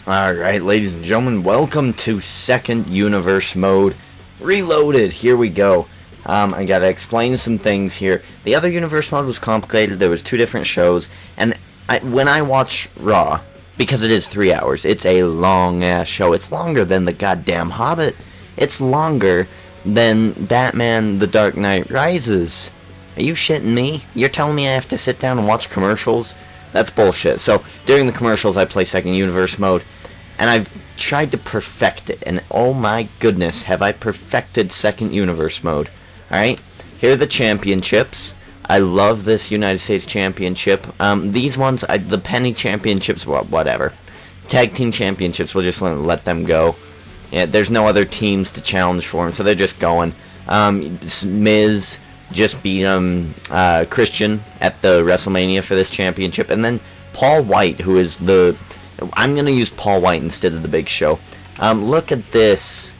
Alright, ladies and gentlemen, welcome to Second Universe Mode Reloaded. Here we go. I gotta explain some things here. The other Universe Mode was complicated. There was two different shows, and when I watch Raw, because it is 3 hours, it's a long-ass show. It's longer than the goddamn Hobbit. It's longer than Batman The Dark Knight Rises. Are you shitting me? You're telling me I have to sit down and watch commercials? That's bullshit. So, during the commercials, I play Second Universe Mode, and I've tried to perfect it, and oh my goodness, have I perfected Second Universe Mode. Alright, here are the championships. I love this United States Championship. These ones, the Penny Championships, well, whatever. Tag Team Championships, we'll just let them go. Yeah, there's no other teams to challenge for them, so they're just going. Miz just beat Christian at the WrestleMania for this championship, and then Paul White, who is I'm going to use Paul White instead of the Big Show. Look at this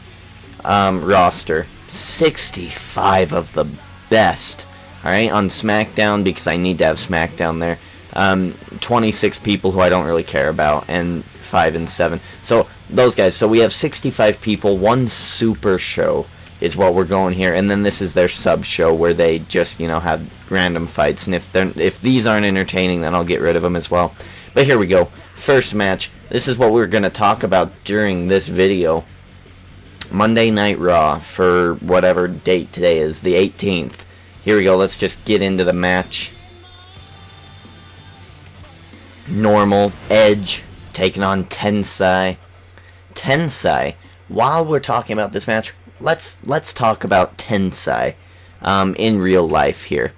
roster. 65 of the best. Alright, on SmackDown, because I need to have SmackDown there. 26 people who I don't really care about, and 5 and 7. So, those guys. So, we have 65 people, one super show is what we're going here, and then this is their sub show where they just, have random fights, and if these aren't entertaining, then I'll get rid of them as well. But here we go. First match. This is what we're going to talk about during this video. Monday Night Raw for whatever date today is, the 18th. Here we go. Let's just get into the match. Normal. Edge taking on Tensai. Tensai. While we're talking about this match, let's talk about Tensai in real life here.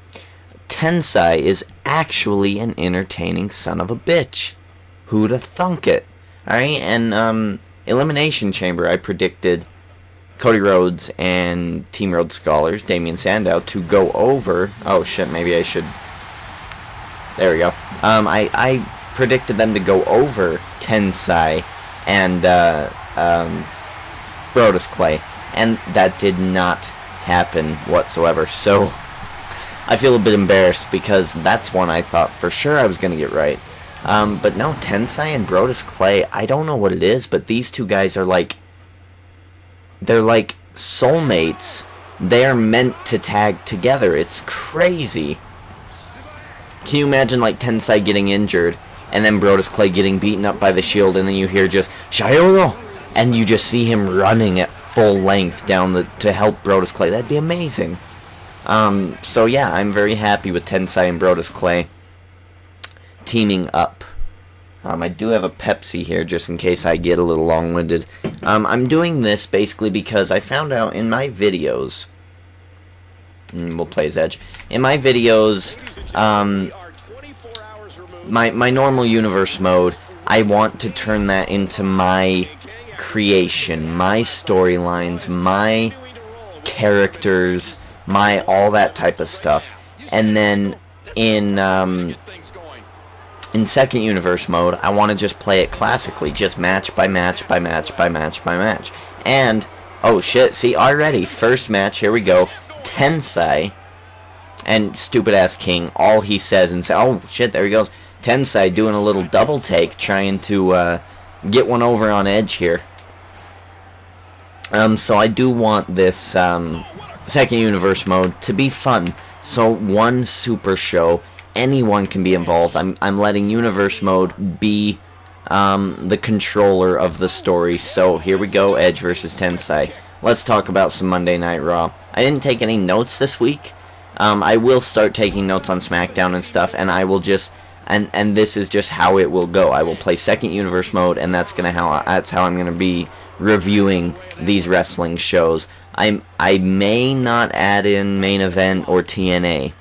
Tensai is actually an entertaining son of a bitch. Who'd have thunk it? Alright, and Elimination Chamber, I predicted Cody Rhodes and Team Rhodes Scholars, Damian Sandow, to go over. Oh shit, maybe I should. There we go. I predicted them to go over Tensai and Brodus Clay, and that did not happen whatsoever. So I feel a bit embarrassed because that's one I thought for sure I was going to get right. But no, Tensai and Brodus Clay, I don't know what it is, but these two guys are they're like soulmates. They're meant to tag together. It's crazy. Can you imagine Tensai getting injured and then Brodus Clay getting beaten up by the Shield, and then you hear just Shayoro, and you just see him running at full length down to help Brodus Clay? That'd be amazing. So yeah, I'm very happy with Tensai and Brodus Clay teaming up. I do have a Pepsi here just in case I get a little long-winded. I'm doing this basically because I found out in my videos, we'll play as Edge, in my videos, my normal universe mode, I want to turn that into my creation, my storylines, my characters, my all that type of stuff. And then in Second Universe Mode, I want to just play it classically, just match by match by match by match by match. And, oh shit, see, already, first match, here we go, Tensai and stupid-ass King, all he says, and oh shit, there he goes, Tensai doing a little double take, trying to get one over on Edge here. So I do want this Second Universe Mode to be fun, so one super show, anyone can be involved. I'm letting Universe Mode be the controller of the story. So here we go, Edge versus Tensai. Let's talk about some Monday Night Raw. I didn't take any notes this week. I will start taking notes on SmackDown and stuff, and I will just and this is just how it will go. I will play Second Universe Mode, and that's how I'm gonna be reviewing these wrestling shows. I may not add in Main Event or TNA,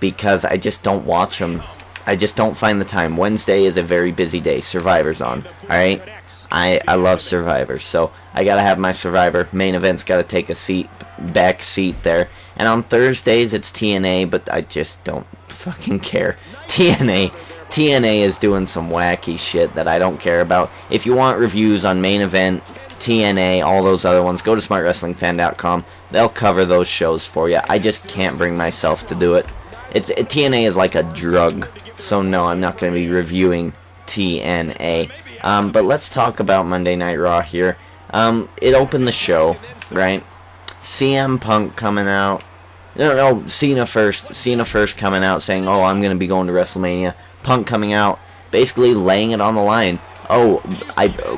because I just don't watch them. I just don't find the time. Wednesday is a very busy day. Survivor's on. Alright? I love Survivor. So I gotta have my Survivor. Main Event's gotta take a back seat there. And on Thursdays it's TNA, but I just don't fucking care. TNA is doing some wacky shit that I don't care about. If you want reviews on Main Event, TNA, all those other ones, go to smartwrestlingfan.com. They'll cover those shows for you. I just can't bring myself to do it. TNA is like a drug, so no, I'm not going to be reviewing TNA. But let's talk about Monday Night Raw here. It opened the show, right? CM Punk coming out. No, Cena first. Cena first coming out saying, oh, I'm going to be going to WrestleMania. Punk coming out, basically laying it on the line. Oh,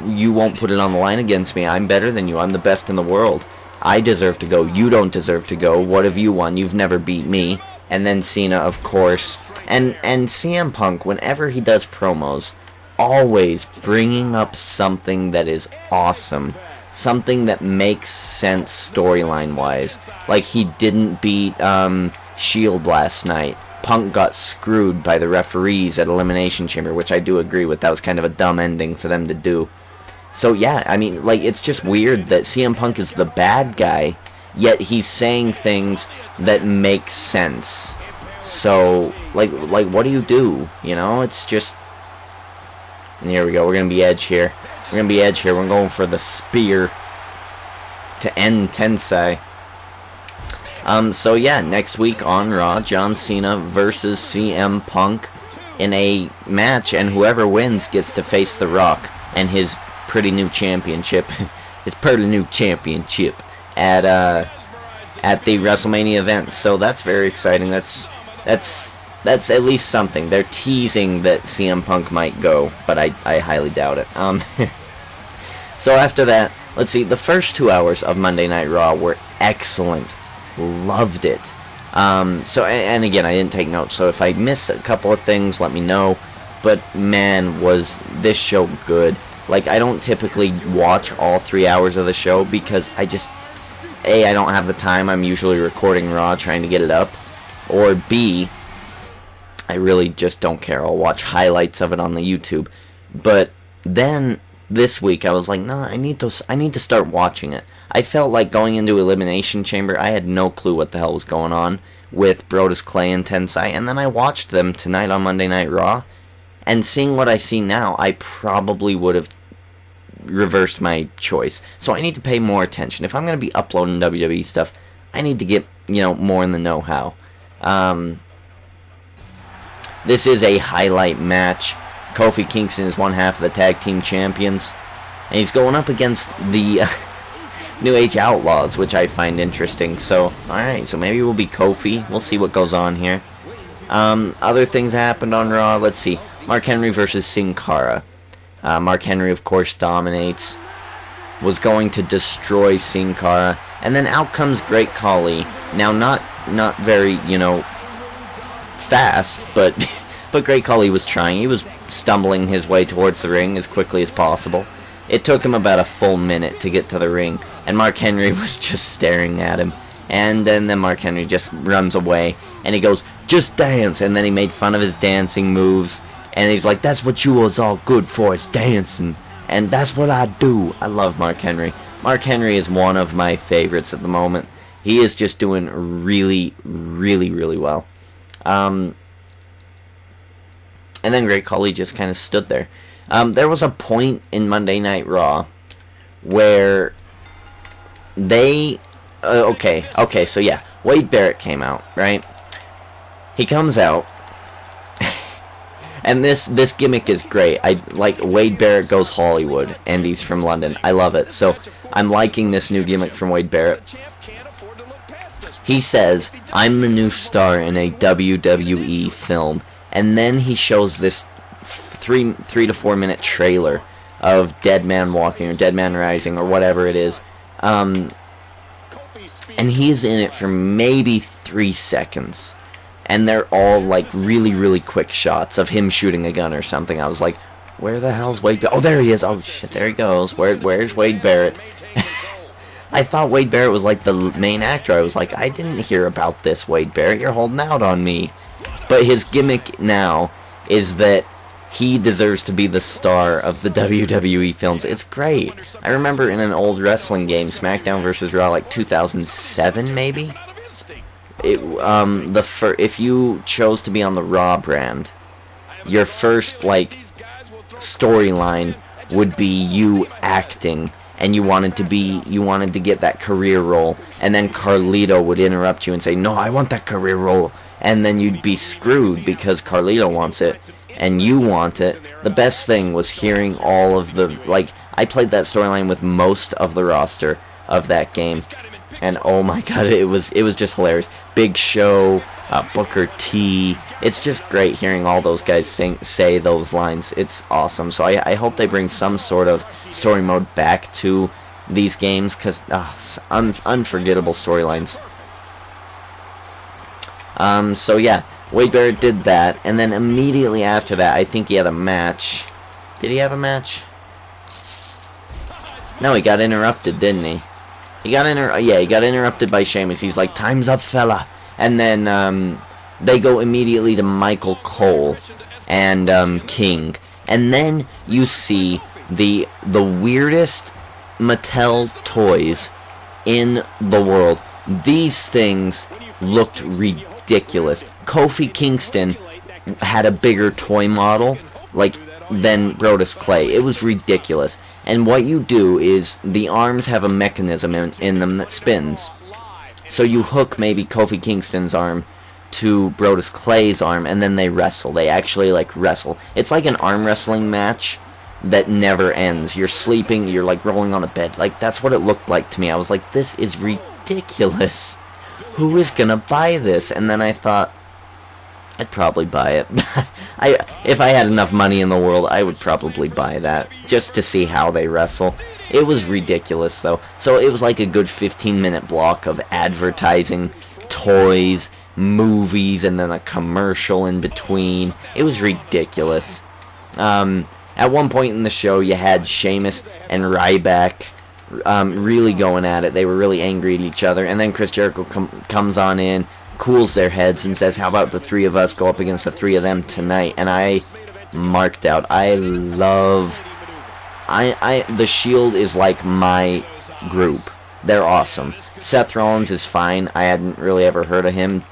you won't put it on the line against me. I'm better than you. I'm the best in the world. I deserve to go. You don't deserve to go. What have you won? You've never beat me. And then Cena, of course. And CM Punk, whenever he does promos, always bringing up something that is awesome. Something that makes sense storyline-wise. Like, he didn't beat Shield last night. Punk got screwed by the referees at Elimination Chamber, which I do agree with. That was kind of a dumb ending for them to do. So, yeah, I mean, like, it's just weird that CM Punk is the bad guy, yet he's saying things that make sense. So, like what do you do? You know, it's just... And here we go. We're going to be Edge here. We're going for the spear to end Tensai. So yeah, next week on Raw, John Cena versus CM Punk in a match, and whoever wins gets to face The Rock and his pretty new championship, at the WrestleMania event. So that's very exciting. That's at least something. They're teasing that CM Punk might go, but I highly doubt it. So after that, let's see, the first 2 hours of Monday Night Raw were excellent. Loved it. So, and again, I didn't take notes, so if I miss a couple of things, let me know. But man, was this show good. Like, I don't typically watch all 3 hours of the show because I just, A, I don't have the time. I'm usually recording Raw, trying to get it up. Or B, I really just don't care. I'll watch highlights of it on the YouTube. But then this week I was like, no, I need to start watching it. I felt like going into Elimination Chamber, I had no clue what the hell was going on with Brodus Clay and Tensai, and then I watched them tonight on Monday Night Raw, and seeing what I see now, I probably would have reversed my choice. So I need to pay more attention. If I'm going to be uploading WWE stuff, I need to get, more in the know-how. This is a highlight match. Kofi Kingston is one half of the Tag Team Champions, and he's going up against the New Age Outlaws, which I find interesting. So, alright, so maybe we'll be Kofi. We'll see what goes on here. Other things happened on Raw. Let's see. Mark Henry versus Cara. Mark Henry, of course, dominates. Was going to destroy Cara. And then out comes Great Khali. Now, not very, fast, but Great Khali was trying. He was stumbling his way towards the ring as quickly as possible. It took him about a full minute to get to the ring, and Mark Henry was just staring at him. And then Mark Henry just runs away, and he goes, just dance, and then he made fun of his dancing moves, and he's like, that's what you was all good for, it's dancing, and that's what I do. I love Mark Henry. Mark Henry is one of my favorites at the moment. He is just doing really, really, really well. And then Great Khali just kind of stood there. There was a point in Monday Night Raw where they... okay, so yeah. Wade Barrett came out, right? He comes out. And this gimmick is great. I like Wade Barrett goes Hollywood, and he's from London. I love it. So I'm liking this new gimmick from Wade Barrett. He says, I'm the new star in a WWE film. And then he shows this 3 to 4 minute trailer of Dead Man Walking or Dead Man Rising or whatever it is. And he's in it for maybe 3 seconds. And they're all like really, really quick shots of him shooting a gun or something. I was like, where the hell's Wade Barrett? Oh, there he is. Oh, shit, there he goes. Where's Wade Barrett? I thought Wade Barrett was like the main actor. I was like, I didn't hear about this, Wade Barrett. You're holding out on me. But his gimmick now is that he deserves to be the star of the WWE films. It's great. I remember in an old wrestling game, SmackDown vs. Raw, like 2007 maybe? If you chose to be on the Raw brand, your first, like, storyline would be you acting, and you wanted to get that career role, and then Carlito would interrupt you and say, no, I want that career role. And then you'd be screwed because Carlito wants it. and you want it, the best thing was hearing all of the, like, I played that storyline with most of the roster of that game, and oh my god, it was just hilarious. Big Show, Booker T, it's just great hearing all those guys say those lines. It's awesome. So I hope they bring some sort of story mode back to these games, because unforgettable storylines. So yeah, Wade Barrett did that, and then immediately after that, I think he had a match. Did he have a match? No, he got interrupted, didn't he? He got interrupted by Sheamus. He's like, "Time's up, fella." And then they go immediately to Michael Cole and King. And then you see the weirdest Mattel toys in the world. These things looked ridiculous. Kofi Kingston had a bigger toy model, like, than Brodus Clay. It was ridiculous. And what you do is, the arms have a mechanism in them that spins. So you hook maybe Kofi Kingston's arm to Brodus Clay's arm, and then they wrestle. They actually, like, wrestle. It's like an arm wrestling match that never ends. You're sleeping, you're, like, rolling on the bed. Like, that's what it looked like to me. I was like, this is ridiculous. Who is gonna buy this? And then I thought, I'd probably buy it. If I had enough money in the world, I would probably buy that, just to see how they wrestle. It was ridiculous, though. So it was like a good 15-minute block of advertising, toys, movies, and then a commercial in between. It was ridiculous. At one point in the show, you had Sheamus and Ryback really going at it. They were really angry at each other, and then Chris Jericho comes on in, cools their heads, and says, "How about the three of us go up against the three of them tonight?" And I marked out. I love... The Shield is like my group. They're awesome. Seth Rollins is fine. I hadn't really ever heard of him.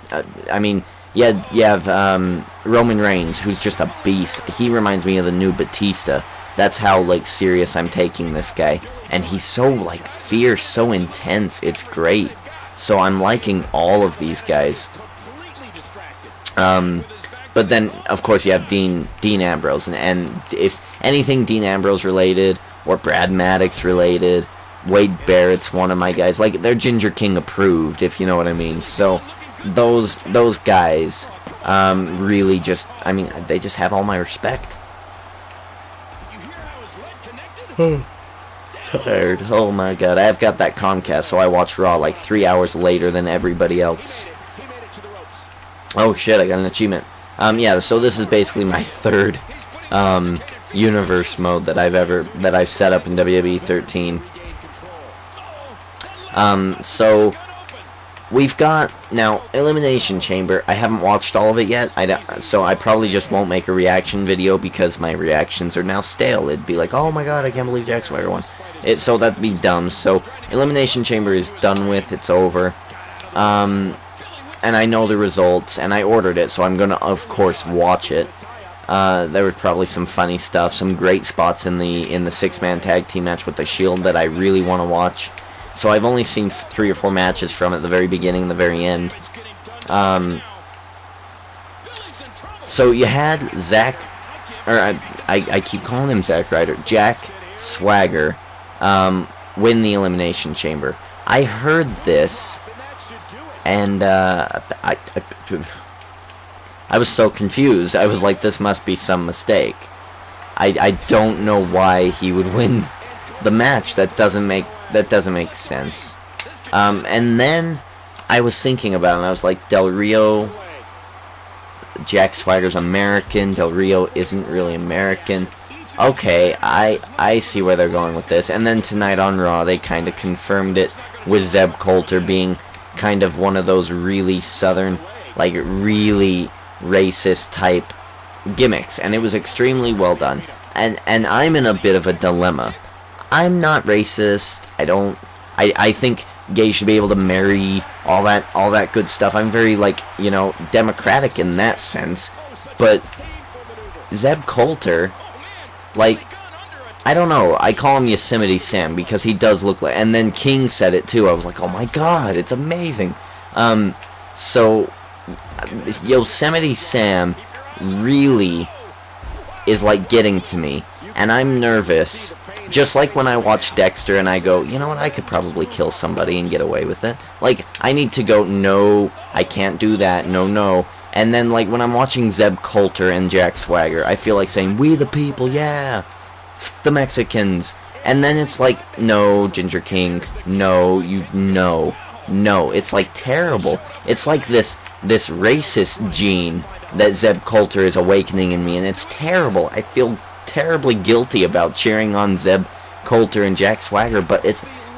I mean, you have Roman Reigns, who's just a beast. He reminds me of the new Batista. That's how, like, serious I'm taking this guy. And he's so, like, fierce, so intense. It's great. So I'm liking all of these guys. But then, of course, you have Dean Ambrose. And if anything Dean Ambrose related, or Brad Maddox related, Wade Barrett's one of my guys. Like, they're Ginger King approved, if you know what I mean. So those guys really just, I mean, they just have all my respect. Tired. Oh my god, I've got that Comcast, so I watch Raw like 3 hours later than everybody else. Oh shit, I got an achievement. Yeah, so this is basically my third universe mode that I've set up in WWE 13. So we've got now Elimination Chamber. I haven't watched all of it yet, so I probably just won't make a reaction video because my reactions are now stale. It'd be like, oh my god, I can't believe Jack Swagger won. So that'd be dumb. So Elimination Chamber is done with. It's over. And I know the results, and I ordered it, so I'm gonna, of course, watch it. There was probably some funny stuff, some great spots in the six-man tag team match with the Shield that I really want to watch. So I've only seen 3 or 4 matches from it, the very beginning and the very end. So you had Zack, or I keep calling him Zack Ryder, Jack Swagger, win the Elimination Chamber. I heard this, and I was so confused. I was like, this must be some mistake. I don't know why he would win the match. That doesn't make sense. And then I was thinking about it, and I was like, Del Rio, Jack Swagger's American. Del Rio isn't really American. Okay, I see where they're going with this. And then tonight on Raw, they kind of confirmed it with Zeb Coulter being kind of one of those really southern, like really racist type gimmicks, and it was extremely well done. And I'm in a bit of a dilemma. I'm not racist. I think gays should be able to marry, all that good stuff. I'm very, like, you know, democratic in that sense. But Zeb Coulter, like, I don't know. I call him Yosemite Sam because he does look like... And then King said it too. I was like, oh my god, it's amazing. So Yosemite Sam really is like getting to me, and I'm nervous. Just like when I watch Dexter and I go, you know what, I could probably kill somebody and get away with it. Like, I need to go, no, I can't do that, no. And then, like, when I'm watching Zeb Coulter and Jack Swagger, I feel like saying, we the people, yeah, F the Mexicans. And then it's like, no, Ginger King, no, no. It's like terrible. It's like this racist gene that Zeb Coulter is awakening in me, and it's terrible. I feel terribly guilty about cheering on Zeb Coulter and Jack Swagger, but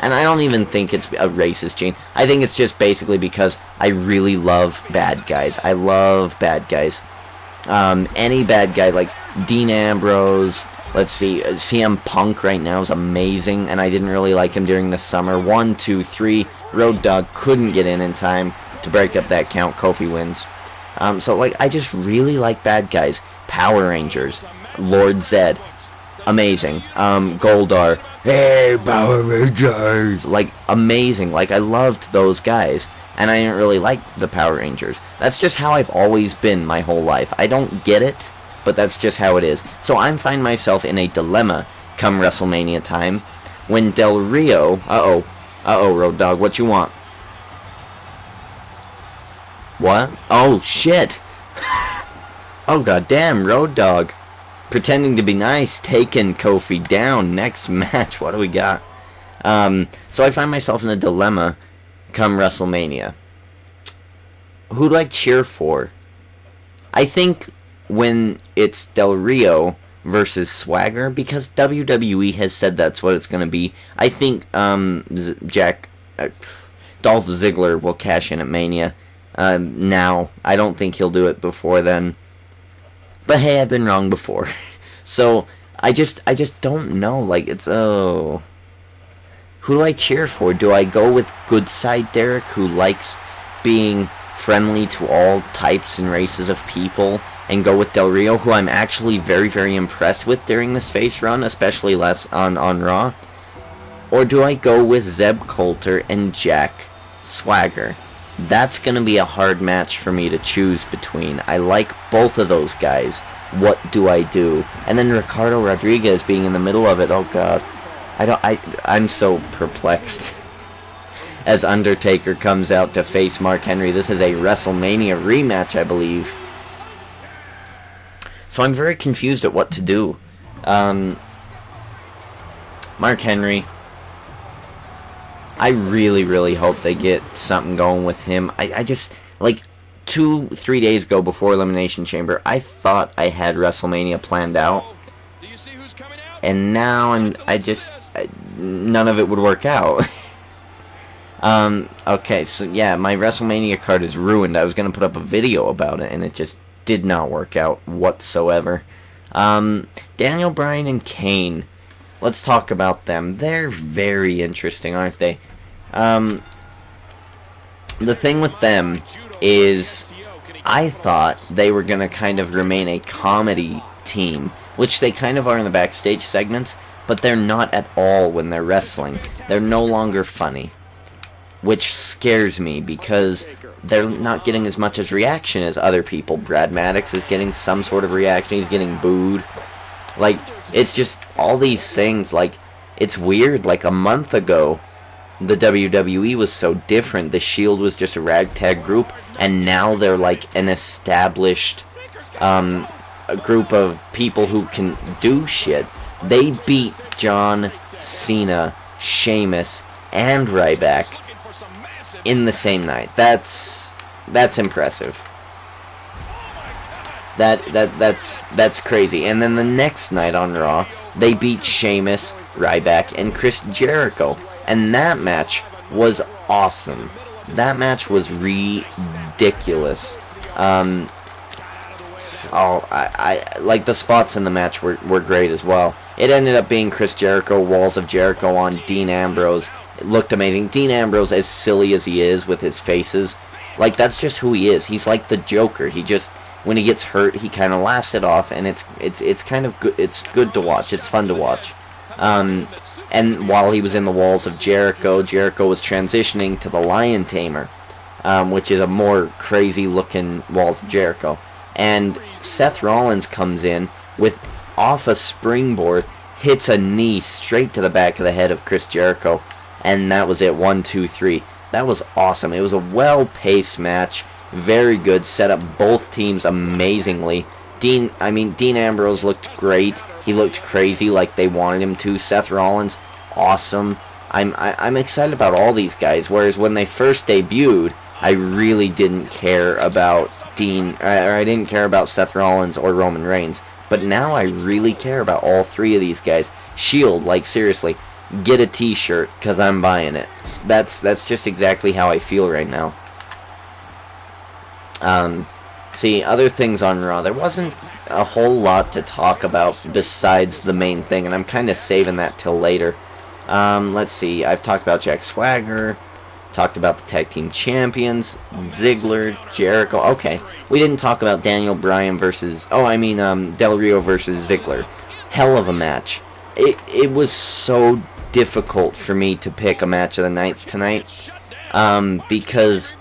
and I don't even think it's a racist gene. I think it's just basically because I really love bad guys. I love bad guys. Any bad guy, like Dean Ambrose, let's see, CM Punk right now is amazing, and I didn't really like him during the summer. 1, 2, 3, Road Dogg couldn't get in time to break up that count. Kofi wins. So, like, I just really like bad guys. Power Rangers, Lord Zed, amazing. Goldar, hey, Power Rangers, like, amazing. Like, I loved those guys, and I didn't really like the Power Rangers. That's just how I've always been my whole life. I don't get it, but that's just how it is. So I find myself in a dilemma come WrestleMania time when Del Rio, Road Dogg, what you want? What? Oh, shit. Oh, goddamn, Road Dogg. Pretending to be nice, taking Kofi down. Next match, what do we got? So I find myself in a dilemma come WrestleMania. Who do I cheer for? I think when it's Del Rio versus Swagger, because WWE has said that's what it's going to be, I think Dolph Ziggler will cash in at Mania. Now, I don't think he'll do it before then. But hey, I've been wrong before. So, I just don't know. Like, it's, Who do I cheer for? Do I go with Good Side Derek, who likes being friendly to all types and races of people, and go with Del Rio, who I'm actually very, very impressed with during this face run, especially less on Raw? Or do I go with Zeb Coulter and Jack Swagger? That's going to be a hard match for me to choose between. I like both of those guys. What do I do? And then Ricardo Rodriguez being in the middle of it, oh god. I'm so perplexed. As Undertaker comes out to face Mark Henry. This is a WrestleMania rematch, I believe. So I'm very confused at what to do. Mark Henry, I really, really hope they get something going with him. I just, like, 2-3 days ago before Elimination Chamber, I thought I had WrestleMania planned out. And now none of it would work out. Okay, so yeah, my WrestleMania card is ruined. I was going to put up a video about it, and it just did not work out whatsoever. Daniel Bryan and Kane. Let's talk about them. They're very interesting, aren't they? The thing with them is, I thought they were going to kind of remain a comedy team, which they kind of are in the backstage segments, but they're not at all when they're wrestling. They're no longer funny, which scares me because they're not getting as much as reaction as other people. Brad Maddox is getting some sort of reaction. He's getting booed. Like, it's just all these things. Like, it's weird. Like, a month ago, the WWE was so different. The Shield was just a ragtag group, and now they're like an established a group of people who can do shit. They beat John Cena, Sheamus, and Ryback in the same night. That's impressive. That's crazy. And then the next night on Raw, they beat Sheamus, Ryback, and Chris Jericho. And that match was awesome. That match was ridiculous. I like the spots in the match were great as well. It ended up being Chris Jericho, Walls of Jericho on Dean Ambrose. It looked amazing. Dean Ambrose, as silly as he is with his faces, like, that's just who he is. He's like the Joker. He just, when he gets hurt, he kind of laughs it off, and it's kind of good. It's good to watch. It's fun to watch. And while he was in the Walls of Jericho, Jericho was transitioning to the Lion Tamer, which is a more crazy looking Walls of Jericho. And Seth Rollins comes in with off a springboard, hits a knee straight to the back of the head of Chris Jericho, and that was it. 1, 2, 3. That was awesome. It was a well-paced match, very good, set up both teams amazingly. Dean Ambrose looked great. He looked crazy like they wanted him to. Seth Rollins, awesome. I'm excited about all these guys, whereas when they first debuted, I really didn't care about I didn't care about Seth Rollins or Roman Reigns. But now I really care about all three of these guys. Shield, like seriously, get a t-shirt, because I'm buying it. That's just exactly how I feel right now. See, other things on Raw, there wasn't a whole lot to talk about besides the main thing, and I'm kind of saving that till later. Let's see, I've talked about Jack Swagger, talked about the tag team champions, Ziggler, Jericho. Okay, we didn't talk about Daniel Bryan versus, Del Rio versus Ziggler. Hell of a match. It was so difficult for me to pick a match of the night tonight, because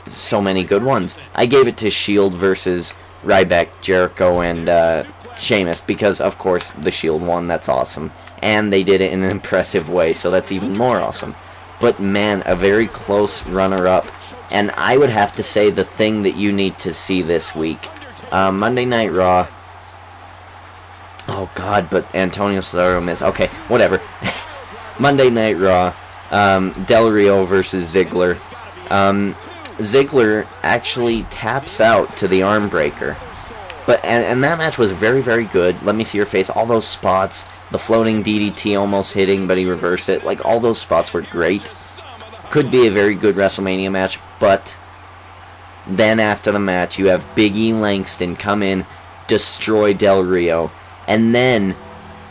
so many good ones. I gave it to Shield versus Ryback, Jericho, and Sheamus, because of course the Shield won. That's awesome, and they did it in an impressive way, so that's even more awesome. But man, a very close runner-up, and I would have to say the thing that you need to see this week, Monday Night Raw. Oh god, but Antonio Cesaro missed. Okay, whatever. Monday Night Raw, Del Rio versus Ziggler. Ziggler actually taps out to the arm breaker. And that match was very, very good. Let me see your face. All those spots, the floating DDT almost hitting, but he reversed it. Like, all those spots were great. Could be a very good WrestleMania match, but then after the match, you have Big E Langston come in, destroy Del Rio, and then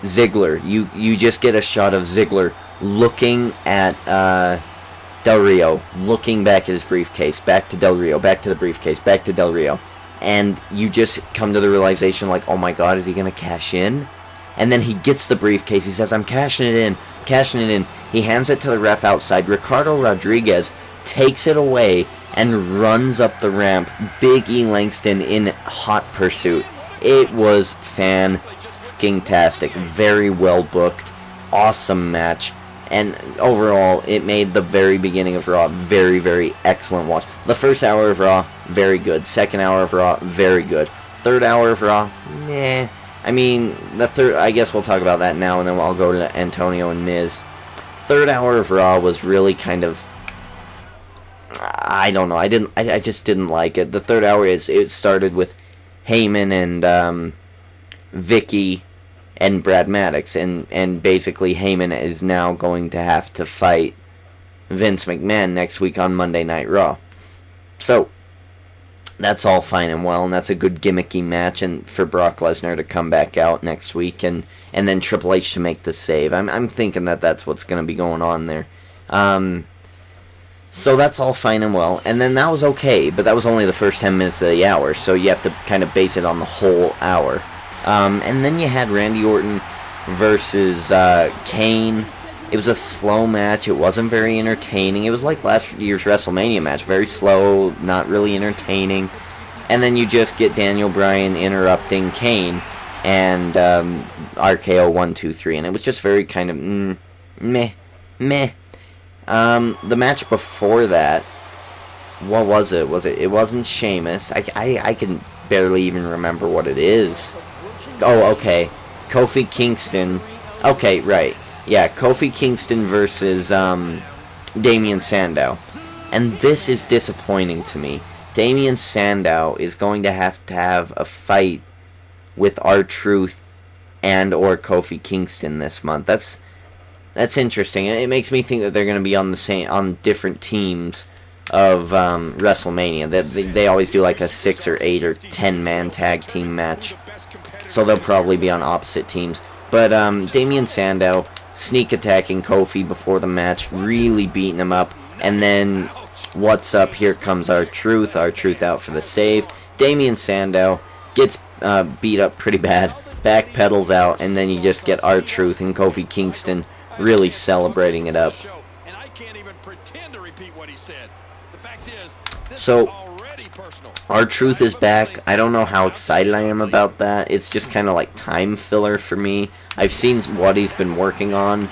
Ziggler. You just get a shot of Ziggler looking at Del Rio, looking back at his briefcase, back to Del Rio, back to the briefcase, back to Del Rio. And you just come to the realization, like, oh my god, is he going to cash in? And then he gets the briefcase, he says, I'm cashing it in, cashing it in. He hands it to the ref outside. Ricardo Rodriguez takes it away and runs up the ramp. Big E Langston in hot pursuit. It was fan-fucking-tastic. Very well booked. Awesome match. And overall, it made the very beginning of Raw very, very excellent watch. The first hour of Raw, very good. Second hour of Raw, very good. Third hour of Raw, meh. I mean, I guess we'll talk about that now, and then I'll go to Antonio and Miz. Third hour of Raw was really kind of, I don't know. I just didn't like it. The third hour it started with Heyman and Vicky and Brad Maddox, and basically Heyman is now going to have to fight Vince McMahon next week on Monday Night Raw. So that's all fine and well, and that's a good gimmicky match, and for Brock Lesnar to come back out next week, and then Triple H to make the save. I'm thinking that's what's going to be going on there. So that's all fine and well, and then that was okay, but that was only the first 10 minutes of the hour, so you have to kind of base it on the whole hour. And then you had Randy Orton versus Kane. It was a slow match. It wasn't very entertaining. It was like last year's WrestleMania match. Very slow, not really entertaining. And then you just get Daniel Bryan interrupting Kane and RKO 1, 2, 3. And it was just very kind of meh. The match before that, what was it? It wasn't Sheamus. I can barely even remember what it is. Oh, okay. Kofi Kingston. Okay, right. Yeah, Kofi Kingston versus Damian Sandow. And this is disappointing to me. Damian Sandow is going to have a fight with R-Truth and or Kofi Kingston this month. That's interesting. It makes me think that they're going to be on different teams of WrestleMania. They always do like a 6 or 8 or 10 man tag team match. So they'll probably be on opposite teams. But Damian Sandow sneak attacking Kofi before the match, really beating him up. And then, what's up? Here comes R-Truth. R-Truth out for the save. Damian Sandow gets beat up pretty bad. Backpedals out. And then you just get R-Truth and Kofi Kingston really celebrating it up. So, R-Truth is back. I don't know how excited I am about that. It's just kind of like time filler for me. I've seen what he's been working on.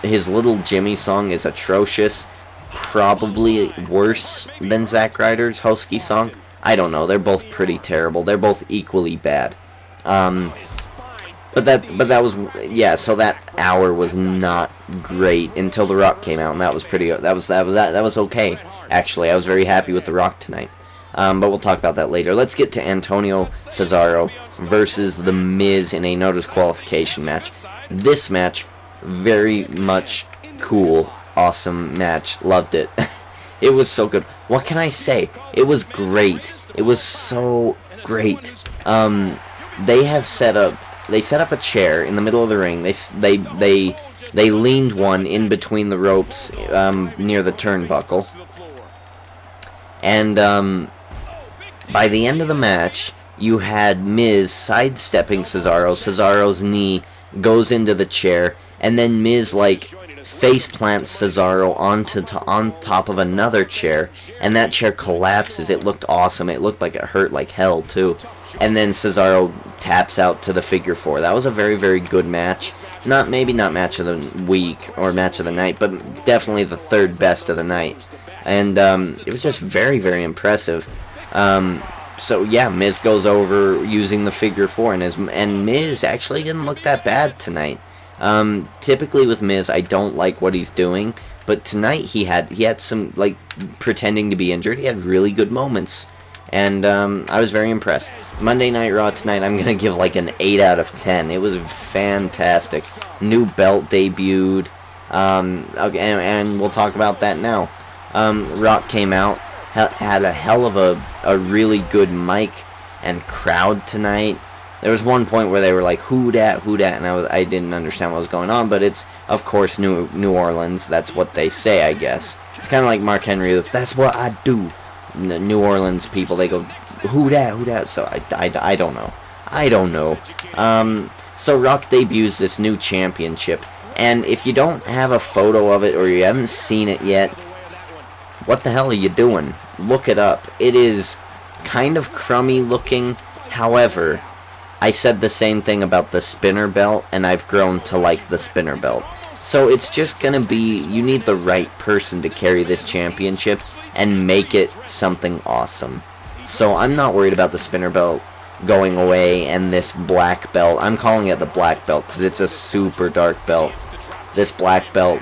His Little Jimmy song is atrocious. Probably worse than Zack Ryder's Hosky song. I don't know. They're both pretty terrible. They're both equally bad. But that was, yeah, so that hour was not great until The Rock came out, and that was pretty, that was okay, actually. I was very happy with The Rock tonight. But we'll talk about that later. Let's get to Antonio Cesaro versus The Miz in a no disqualification match. This match, very much cool, awesome match. Loved it. It was so good. What can I say? It was great. It was so great. They set up a chair in the middle of the ring. They leaned one in between the ropes near the turnbuckle. And by the end of the match, you had Miz sidestepping Cesaro. Cesaro's knee goes into the chair, and then Miz face plants Cesaro on top of another chair, and that chair collapses. It looked awesome. It looked like it hurt like hell too. And then Cesaro taps out to the figure 4. That was a very, very good match. Maybe not match of the week or match of the night, but definitely the third best of the night. And it was just very, very impressive. So yeah, Miz goes over using the figure 4, and Miz actually didn't look that bad tonight. Typically with Miz, I don't like what he's doing, but tonight he had some, pretending to be injured. He had really good moments, and I was very impressed. Monday Night Raw tonight, I'm gonna give an 8 out of 10. It was fantastic. New belt debuted, okay, and we'll talk about that now. Rock came out, had a hell of a really good mic and crowd tonight. There was one point where they were like, who dat, and I didn't understand what was going on, but it's, of course, New Orleans. That's what they say, I guess. It's kind of like Mark Henry, that's what I do. New Orleans people, they go, who dat, so I don't know. I don't know. So Rock debuts this new championship, and if you don't have a photo of it or you haven't seen it yet, what the hell are you doing? Look it up. It is kind of crummy looking, however, I said the same thing about the spinner belt, and I've grown to like the spinner belt. So it's just gonna be, you need the right person to carry this championship and make it something awesome. So I'm not worried about the spinner belt going away and this black belt. I'm calling it the black belt because it's a super dark belt. This black belt,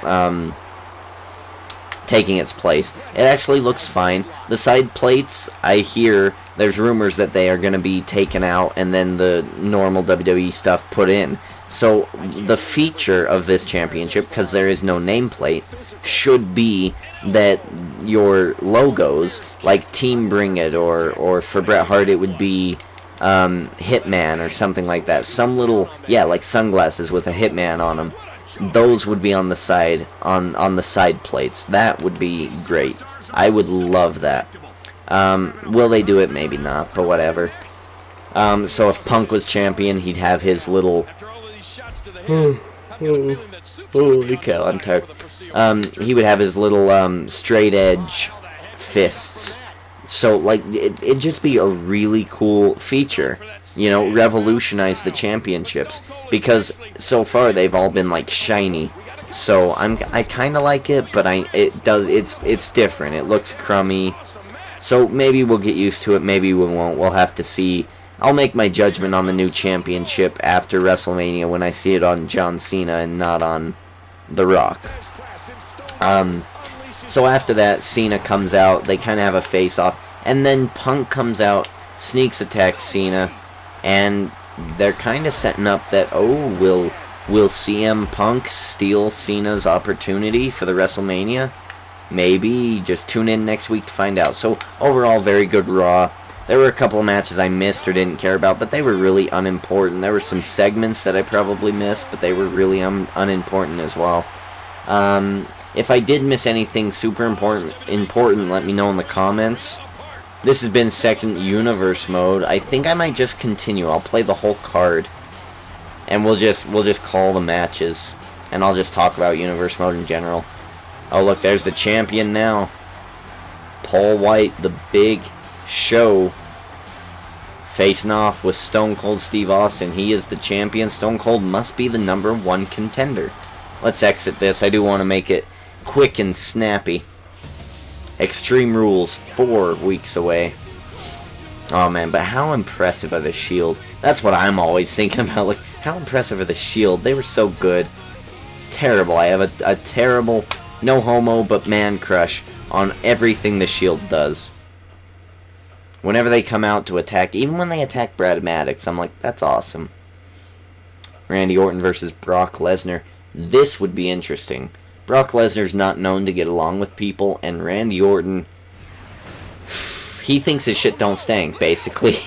taking its place. It actually looks fine. The side plates, I hear there's rumors that they are going to be taken out and then the normal WWE stuff put in. So the feature of this championship, because there is no nameplate, should be that your logos, like Team Bring It, or for Bret Hart it would be Hitman or something like that. Some little, like sunglasses with a Hitman on them. Those would be on the side, on the side plates. That would be great. I would love that. Will they do it? Maybe not, but whatever. So if Punk was champion, he'd have his little... Holy cow, I'm tired. He would have his little straight edge fists. So, it'd just be a really cool feature. Revolutionize the championships, because so far they've all been shiny. So I kind of like it, but it's different. It looks crummy. So maybe we'll get used to it, maybe we won't. We'll have to see. I'll make my judgment on the new championship after WrestleMania when I see it on John Cena and not on The Rock. So after that, Cena comes out. They kind of have a face-off, and then Punk comes out, sneaks attacks Cena. And they're kind of setting up that, will CM Punk steal Cena's opportunity for the WrestleMania? Maybe. Just tune in next week to find out. So, overall, very good Raw. There were a couple of matches I missed or didn't care about, but they were really unimportant. There were some segments that I probably missed, but they were really unimportant as well. If I did miss anything super important, let me know in the comments. This has been Second Universe Mode. I think I might just continue. I'll play the whole card, and we'll just call the matches, and I'll just talk about Universe Mode in general. Oh look, there's the champion now. Paul White, the big show facing off with Stone Cold Steve Austin. He is the champion. Stone Cold must be the #1 contender. Let's exit this. I do want to make it quick and snappy. Extreme Rules, 4 weeks away. Oh man, but how impressive are the Shield? That's what I'm always thinking about. Like, how impressive are the Shield? They were so good. It's terrible. I have a terrible, no homo, but man crush on everything the Shield does. Whenever they come out to attack, even when they attack Brad Maddox, I'm like, that's awesome. Randy Orton versus Brock Lesnar. This would be interesting. Brock Lesnar's not known to get along with people, and Randy Orton, he thinks his shit don't stink, basically.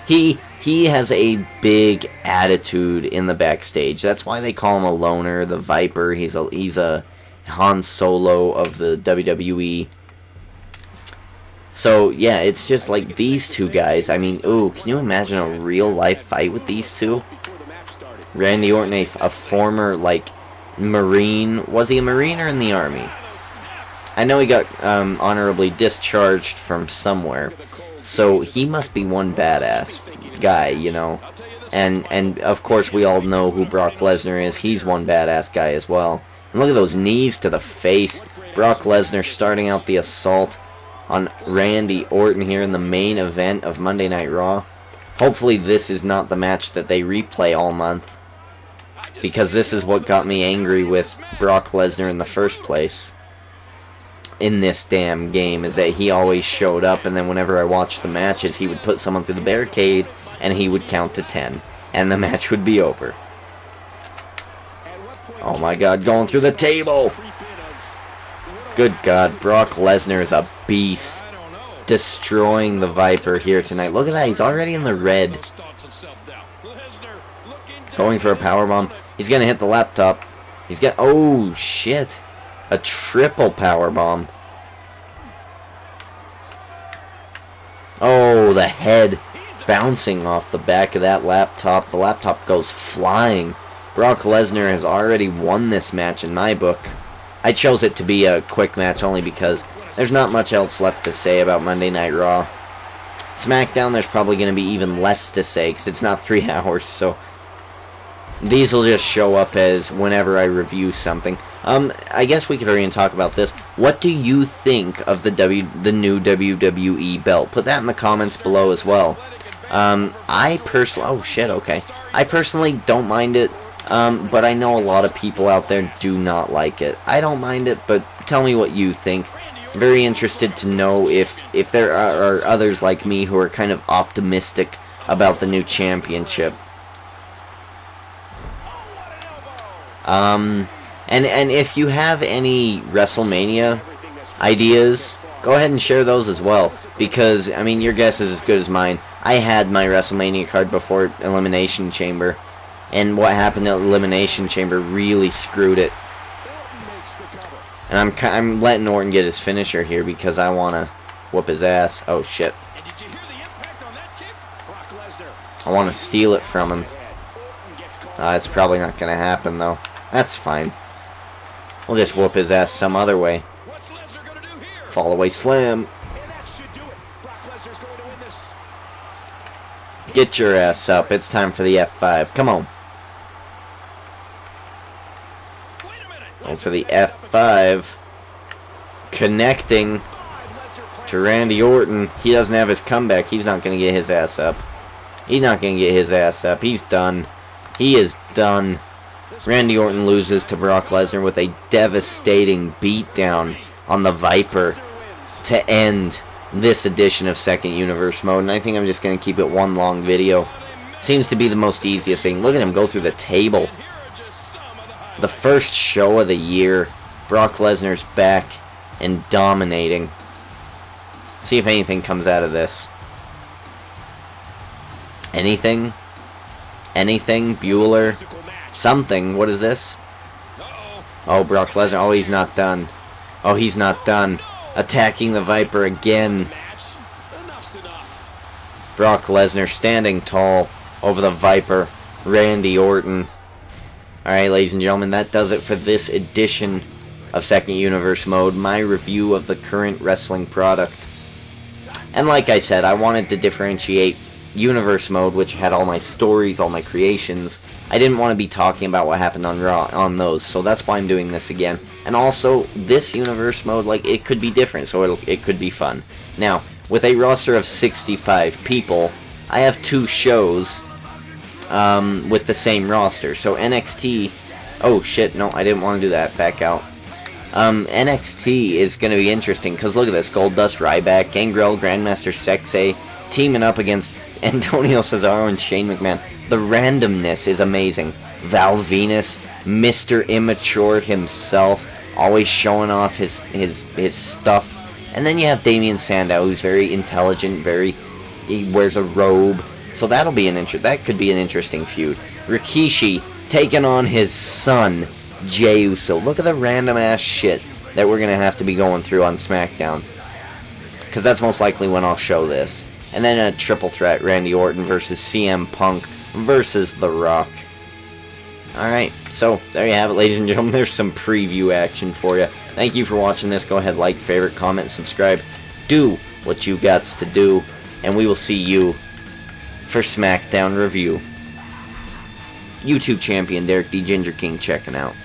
He has a big attitude in the backstage. That's why they call him a loner, the Viper. He's a Han Solo of the WWE. So, yeah, it's just like these two guys. I mean, ooh, can you imagine a real-life fight with these two? Randy Orton, a former, like, Marine. Was he a Marine or in the Army? I know he got honorably discharged from somewhere. So, he must be one badass guy, you know. And of course, we all know who Brock Lesnar is. He's one badass guy as well. And look at those knees to the face. Brock Lesnar starting out the assault on Randy Orton here in the main event of Monday Night Raw. Hopefully this is not the match that they replay all month, because this is what got me angry with Brock Lesnar in the first place in this damn game, is that he always showed up, and then whenever I watched the matches, he would put someone through the barricade and he would count to 10 and the match would be over. Oh my god, going through the table. Good God, Brock Lesnar is a beast. Destroying the Viper here tonight. Look at that, he's already in the red. Going for a powerbomb. He's going to hit the laptop. He's got... Oh, shit. A triple powerbomb. Oh, the head bouncing off the back of that laptop. The laptop goes flying. Brock Lesnar has already won this match in my book. I chose it to be a quick match only because there's not much else left to say about Monday Night Raw. SmackDown, there's probably going to be even less to say because it's not 3 hours, so these will just show up as whenever I review something. I guess we could already talk about this. What do you think of the new WWE belt? Put that in the comments below as well. I personally... Oh, shit, okay. I personally don't mind it. But I know a lot of people out there do not like it. I don't mind it, but tell me what you think. Very interested to know if there are others like me who are kind of optimistic about the new championship. And if you have any WrestleMania ideas, go ahead and share those as well. Because, I mean, your guess is as good as mine. I had my WrestleMania card before Elimination Chamber. And what happened at Elimination Chamber really screwed it. And I'm letting Orton get his finisher here because I want to whoop his ass. Oh, shit. I want to steal it from him. It's probably not going to happen, though. That's fine. We'll just whoop his ass some other way. Fall away slam. Get your ass up. It's time for the F5. Come on. And for the F5, connecting to Randy Orton. He doesn't have his comeback. He's not going to get his ass up. He's not going to get his ass up. He's done. He is done. Randy Orton loses to Brock Lesnar with a devastating beatdown on the Viper to end this edition of Second Universe Mode. And I think I'm just going to keep it one long video. Seems to be the most easiest thing. Look at him go through the table. The first show of the year. Brock Lesnar's back and dominating. See if anything comes out of this. Anything? Anything? Bueller? Something. What is this? Oh, Brock Lesnar. Oh, he's not done. Oh, he's not done. Attacking the Viper again. Brock Lesnar standing tall over the Viper. Randy Orton. Alright, ladies and gentlemen, that does it for this edition of Second Universe Mode. My review of the current wrestling product. And like I said, I wanted to differentiate Universe Mode, which had all my stories, all my creations. I didn't want to be talking about what happened on Raw on those, so that's why I'm doing this again. And also, this Universe Mode, like, it could be different, so it could be fun. Now, with a roster of 65 people, I have 2 shows with the same roster. So NXT... Oh, shit, no, I didn't want to do that. Back out. NXT is going to be interesting, because look at this. Goldust, Ryback, Gangrel, Grandmaster Sexay, teaming up against Antonio Cesaro and Shane McMahon. The randomness is amazing. Val Venus, Mr. Immature himself, always showing off his stuff. And then you have Damian Sandow, who's very intelligent, he wears a robe. So that'll be that could be an interesting feud. Rikishi taking on his son, Jey Uso. Look at the random ass shit that we're gonna have to be going through on SmackDown, because that's most likely when I'll show this. And then a triple threat: Randy Orton versus CM Punk versus The Rock. Alright, so there you have it, ladies and gentlemen. There's some preview action for you. Thank you for watching this. Go ahead, like, favorite, comment, subscribe. Do what you gots to do, and we will see you for SmackDown review. YouTube champion Derek D. Ginger King checking out.